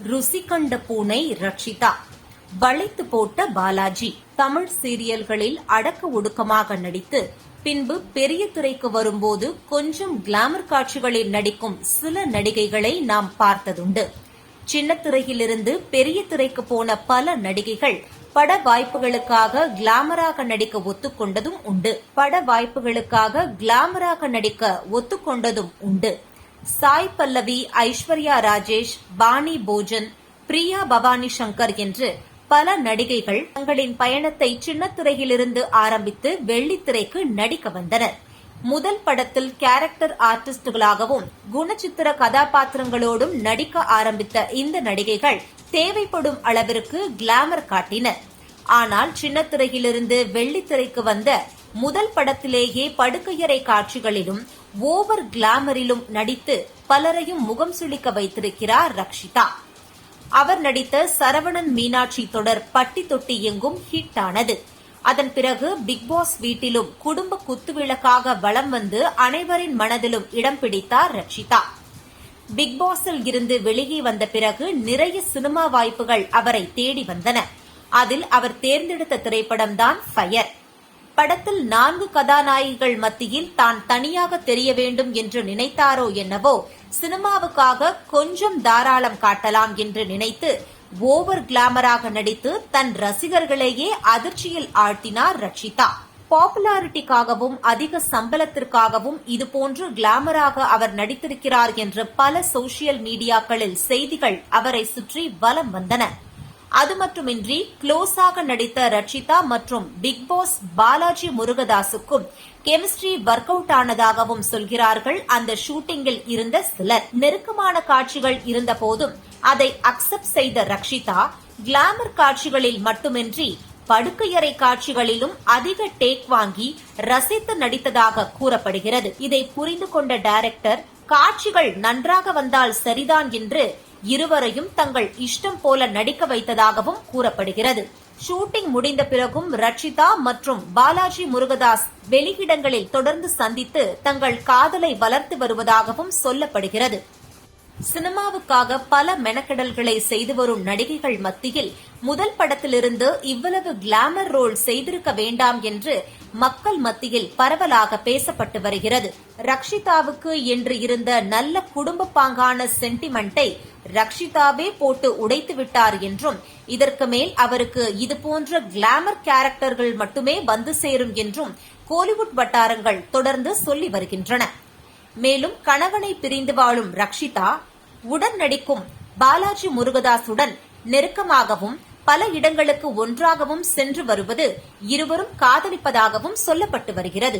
ருசி கண்ட பூனை ரட்சிதா, வளைத்து போட்ட பாலாஜி. தமிழ் சீரியல்களில் அடக்க ஒடுக்கமாக நடித்து பின்பு பெரிய திரைக்கு வரும்போது கொஞ்சம் கிளாமர் காட்சிகளில் நடிக்கும் சில நடிகைகளை நாம் பார்த்ததுண்டு. சின்ன திரையிலிருந்து பெரிய திரைக்கு போன பல நடிகைகள் பட வாய்ப்புகளுக்காக கிளாமராக நடிக்க ஒத்துக்கொண்டதும் உண்டு. பட வாய்ப்புகளுக்காக கிளாமராக நடிக்க ஒத்துக்கொண்டதும் உண்டு. சாய் பல்லவி, ஐஸ்வர்யா ராஜேஷ், பாணி போஜன், பிரியா பவானி சங்கர் என்று பல நடிகைகள் தங்களின் பயணத்தை சின்னத்திரையிலிருந்து ஆரம்பித்து வெள்ளித்திரைக்கு நடிக்க வந்தனர். முதல் படத்தில் கேரக்டர் ஆர்டிஸ்டுகளாகவும் குணச்சித்திர கதாபாத்திரங்களோடும் நடிக்க ஆரம்பித்த இந்த நடிகைகள் தேவைப்படும் அளவிற்கு கிளாமர் காட்டினர். ஆனால் சின்னத்திரையிலிருந்து வெள்ளித்திரைக்கு வந்த முதல் படத்திலேயே படுக்கையறை காட்சிகளிலும் ஓவர் கிளாமரிலும் நடித்து பலரையும் முகம் சுளிக்க வைத்திருக்கிறார் ரக்ஷிதா. அவர் நடித்த சரவணன் மீனாட்சி தொடர் பட்டி தொட்டி எங்கும் ஹிட் ஆனது. அதன் பிறகு பிக்பாஸ் வீட்டிலும் குடும்ப குத்துவிளக்காக வலம் வந்து அனைவரின் மனதிலும் இடம் பிடித்தார் ரக்ஷிதா. பிக்பாஸில் இருந்து வெளியே வந்த பிறகு நிறைய சினிமா வாய்ப்புகள் அவரை தேடி வந்தன. அதில் அவர் தேர்ந்தெடுத்த திரைப்படம்தான் ஃபயர். படத்தில் 4 கதாநாயகிகள் மத்தியில் தான் தனியாக தெரிய வேண்டும் என்று நினைத்தாரோ என்னவோ, சினிமாவுக்காக கொஞ்சம் தாராளம் காட்டலாம் என்று நினைத்து ஓவர் கிளாமராக நடித்து தன் ரசிகர்களையே அதிர்ச்சியில் ஆழ்த்தினார் ரட்சிதா. பாப்புலாரிட்டிக்காகவும் அதிக சம்பளத்திற்காகவும் இதுபோன்று கிளாமராக அவர் நடித்திருக்கிறார் என்று பல சோசியல் மீடியாக்களில் செய்திகள் அவரை சுற்றி வலம் வந்தன. அது மட்டுமின்றி க்ளோஸாக நடித்த ரட்சிதா மற்றும் பிக்பாஸ் பாலாஜி முருகதாசுக்கும் கெமிஸ்ட்ரி ஒர்க் அவுட் ஆனதாகவும் சொல்கிறார்கள் அந்த ஷூட்டிங்கில் இருந்த சிலர். நெருக்கமான காட்சிகள் இருந்த போதும் அதை அக்செப்ட் செய்த ரக்ஷிதா கிளாமர் காட்சிகளில் மட்டுமின்றி படுக்கையறை காட்சிகளிலும் அதிக டேக் வாங்கி ரசித்து நடித்ததாக கூறப்படுகிறது. இதை புரிந்து கொண்ட டைரக்டர் காட்சிகள் நன்றாக வந்தால் சரிதான் என்று இருவரையும் தங்கள் இஷ்டம் போல நடிக்க வைத்ததாகவும் கூறப்படுகிறது. ஷூட்டிங் முடிந்த பிறகும் ரட்சிதா மற்றும் பாலாஜி முருகதாஸ் வெளியிடங்களில் தொடர்ந்து சந்தித்து தங்கள் காதலை வளர்த்து வருவதாகவும் சொல்லப்படுகிறது. சினிமாவுக்காக பல மெனக்கெடல்களை செய்து வரும் நடிகைகள் மத்தியில் முதல் படத்திலிருந்து இவ்வளவு கிளாமர் ரோல் செய்திருக்க வேண்டாம் என்று மக்கள் மத்தியில் பரவலாக பேசப்பட்டு வருகிறது. ரக்ஷிதாவுக்கு என்று இருந்த நல்ல குடும்ப பாங்கான சென்டிமெண்டை ரக்ஷிதாவே போட்டு உடைத்து விட்டார் என்றும், இதற்கு மேல் அவருக்கு இதுபோன்ற கிளாமர் கேரக்டர்கள் மட்டுமே வந்து சேரும் என்றும் கோலிவுட் வட்டாரங்கள் தொடர்ந்து சொல்லி வருகின்றன. மேலும் கணவனை பிரிந்து வாழும் ரக்ஷிதா உடன் நடிக்கும் பாலாஜி முருகதாசுடன் நெருக்கமாகவும் பல இடங்களுக்கு ஒன்றாகவும் சென்று வருவது இருவரும் காதலிப்பதாகவும் சொல்லப்பட்டு வருகிறது.